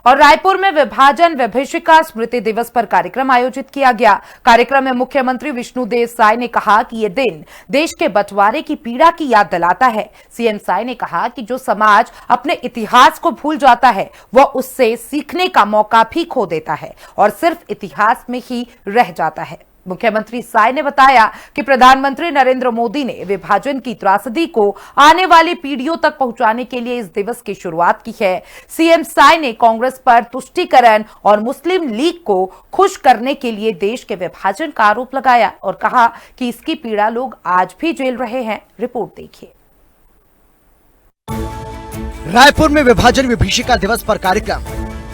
और रायपुर में विभाजन विभीषिका स्मृति दिवस पर कार्यक्रम आयोजित किया गया। कार्यक्रम में मुख्यमंत्री विष्णुदेव साय ने कहा कि ये दिन देश के बंटवारे की पीड़ा की याद दिलाता है। सीएम साय ने कहा कि जो समाज अपने इतिहास को भूल जाता है वह उससे सीखने का मौका भी खो देता है और सिर्फ इतिहास में ही रह जाता है। मुख्यमंत्री साय ने बताया कि प्रधानमंत्री नरेंद्र मोदी ने विभाजन की त्रासदी को आने वाली पीढ़ियों तक पहुंचाने के लिए इस दिवस की शुरुआत की है। सीएम साय ने कांग्रेस पर तुष्टीकरण और मुस्लिम लीग को खुश करने के लिए देश के विभाजन का आरोप लगाया और कहा कि इसकी पीड़ा लोग आज भी झेल रहे हैं। रिपोर्ट देखिए। रायपुर में विभाजन विभीषिका दिवस पर कार्यक्रम।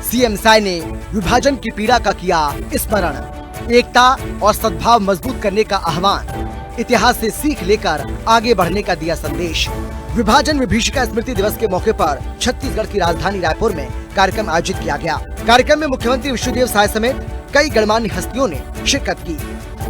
सीएम साय ने विभाजन की पीड़ा का किया स्मरण, एकता और सद्भाव मजबूत करने का आह्वान, इतिहास से सीख लेकर आगे बढ़ने का दिया संदेश। विभाजन विभीषिका स्मृति दिवस के मौके पर छत्तीसगढ़ की राजधानी रायपुर में कार्यक्रम आयोजित किया गया। कार्यक्रम में मुख्यमंत्री विष्णुदेव साय समेत कई गणमान्य हस्तियों ने शिरकत की।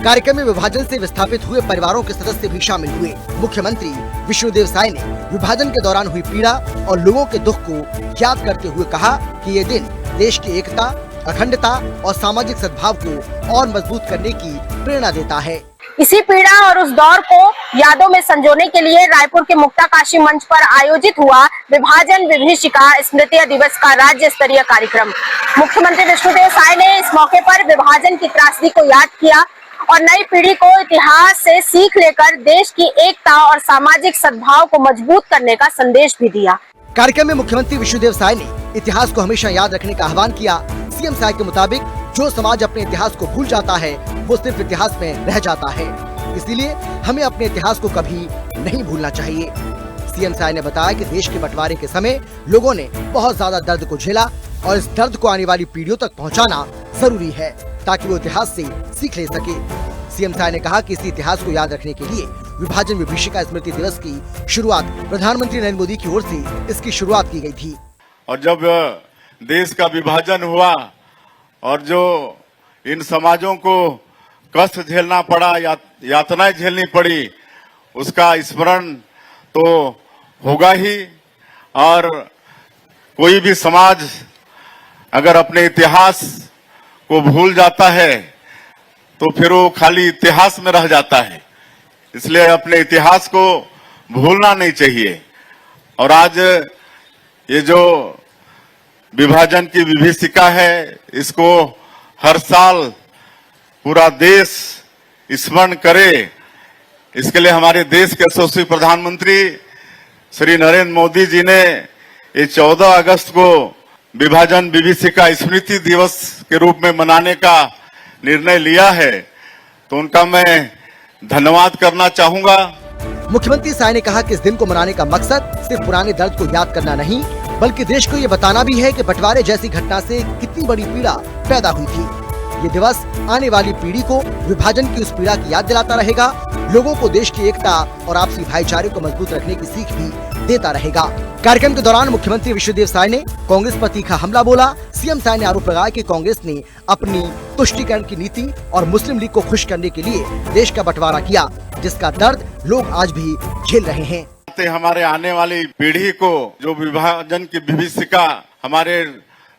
कार्यक्रम में विभाजन से विस्थापित हुए परिवारों के सदस्य भी शामिल हुए। मुख्यमंत्री विष्णुदेव साय ने विभाजन के दौरान हुई पीड़ा और लोगों के दुख को याद करते हुए कहा कि ये दिन देश की एकता, अखंडता और सामाजिक सद्भाव को और मजबूत करने की प्रेरणा देता है। इसी पीड़ा और उस दौर को यादों में संजोने के लिए रायपुर के मुक्ताकाशी मंच पर आयोजित हुआ विभाजन विभीषिका स्मृति दिवस का राज्य स्तरीय कार्यक्रम। मुख्यमंत्री विष्णुदेव साय ने इस मौके पर विभाजन की त्रासदी को याद किया और नई पीढ़ी को इतिहास से सीख लेकर देश की एकता और सामाजिक सद्भाव को मजबूत करने का संदेश भी दिया। कार्यक्रम में मुख्यमंत्री विष्णुदेव साय ने इतिहास को हमेशा याद रखने का आह्वान किया। सीएम साय के मुताबिक जो समाज अपने इतिहास को भूल जाता है वो सिर्फ इतिहास में रह जाता है, इसीलिए हमें अपने इतिहास को कभी नहीं भूलना चाहिए। सीएम साय ने बताया कि देश के बंटवारे के समय लोगों ने बहुत ज्यादा दर्द को झेला और इस दर्द को आने वाली पीढ़ियों तक पहुंचाना जरूरी है ताकि वो इतिहास से सीख ले सके। सीएम साय ने कहा कि इसी इतिहास को याद रखने के लिए विभाजन विभीषिका स्मृति दिवस की शुरुआत प्रधानमंत्री नरेंद्र मोदी की ओर से इसकी शुरुआत की गई थी। और जब देश का विभाजन हुआ और जो इन समाजों को कष्ट झेलना पड़ा, यातनाएं झेलनी पड़ी, उसका स्मरण तो होगा ही। और कोई भी समाज अगर अपने इतिहास को भूल जाता है तो फिर वो खाली इतिहास में रह जाता है, इसलिए अपने इतिहास को भूलना नहीं चाहिए। और आज ये जो विभाजन की विभीषिका है, इसको हर साल पूरा देश स्मरण करे, इसके लिए हमारे देश के यशस्वी प्रधानमंत्री श्री नरेंद्र मोदी जी ने ये 14 अगस्त को विभाजन विभीषिका स्मृति दिवस के रूप में मनाने का निर्णय लिया है, तो उनका मैं धन्यवाद करना चाहूंगा। मुख्यमंत्री साय ने कहा कि इस दिन को मनाने का मकसद सिर्फ पुराने दर्द को याद करना नहीं, बल्कि देश को ये बताना भी है कि बंटवारे जैसी घटना से कितनी बड़ी पीड़ा पैदा हुई थी। ये दिवस आने वाली पीढ़ी को विभाजन की उस पीड़ा की याद दिलाता रहेगा, लोगों को देश की एकता और आपसी भाईचारे को मजबूत रखने की सीख भी देता रहेगा। कार्यक्रम के दौरान मुख्यमंत्री विष्णुदेव साय ने कांग्रेस पर तीखा हमला बोला। सीएम साय ने आरोप लगाया कि कांग्रेस ने अपनी तुष्टीकरण की नीति और मुस्लिम लीग को खुश करने के लिए देश का बंटवारा किया, जिसका दर्द लोग आज भी झेल रहे हैं। हमारे आने वाली पीढ़ी को जो विभाजन की विभीषिका हमारे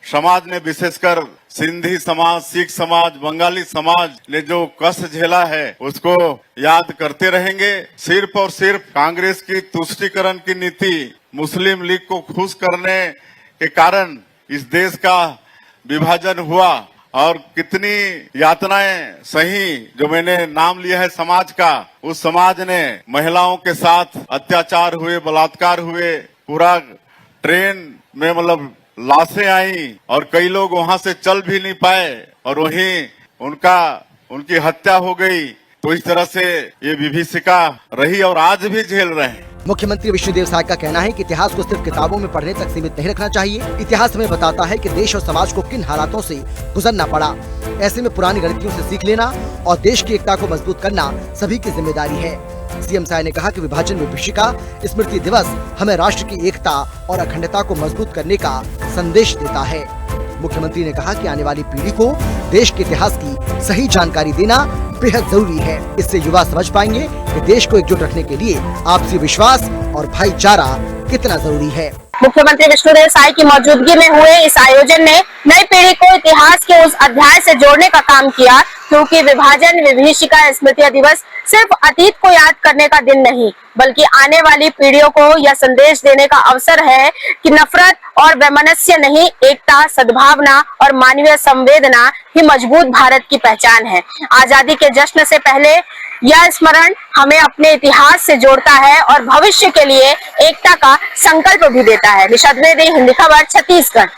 समाज ने, विशेषकर सिंधी समाज, सिख समाज, बंगाली समाज ने जो कष्ट झेला है, उसको याद करते रहेंगे। सिर्फ और सिर्फ कांग्रेस की तुष्टीकरण की नीति, मुस्लिम लीग को खुश करने के कारण इस देश का विभाजन हुआ और कितनी यातनाएं सही। जो मैंने नाम लिया है समाज का, उस समाज ने महिलाओं के साथ अत्याचार हुए, बलात्कार हुए, पूरा ट्रेन में मतलब लाशें आई और कई लोग वहां से चल भी नहीं पाए और वहीं उनकी हत्या हो गई। तो इस तरह से ये विभीषिका रही और आज भी झेल रहे हैं। मुख्यमंत्री विष्णुदेव साय का कहना है कि इतिहास को सिर्फ किताबों में पढ़ने तक सीमित नहीं रखना चाहिए। इतिहास हमें बताता है कि देश और समाज को किन हालातों से गुजरना पड़ा। ऐसे में पुरानी गलतियों से सीख लेना और देश की एकता को मजबूत करना सभी की जिम्मेदारी है। सीएम साय ने कहा कि विभाजन विभीषिका स्मृति दिवस हमें राष्ट्र की एकता और अखंडता को मजबूत करने का संदेश देता है। मुख्यमंत्री ने कहा कि आने वाली पीढ़ी को देश के इतिहास की सही जानकारी देना बेहद जरूरी है। इससे युवा समझ पाएंगे कि देश को एकजुट रखने के लिए आपसी विश्वास और भाईचारा कितना जरूरी है। मुख्यमंत्री विष्णुदेव साय की मौजूदगी में हुए इस आयोजन ने नई पीढ़ी को इतिहास के उस अध्याय से जोड़ने का काम किया, क्योंकि विभाजन विभीषिका स्मृति दिवस सिर्फ अतीत को याद करने का दिन नहीं, बल्कि आने वाली पीढ़ियों को यह संदेश देने का अवसर है कि नफरत और वैमनस्य नहीं, एकता, सद्भावना और मानवीय संवेदना ही मजबूत भारत की पहचान है। आजादी के जश्न से पहले यह स्मरण हमें अपने इतिहास से जोड़ता है और भविष्य के लिए एकता का संकल्प भी देता है। निशा द्विवेदी, हिंदी खबर, छत्तीसगढ़।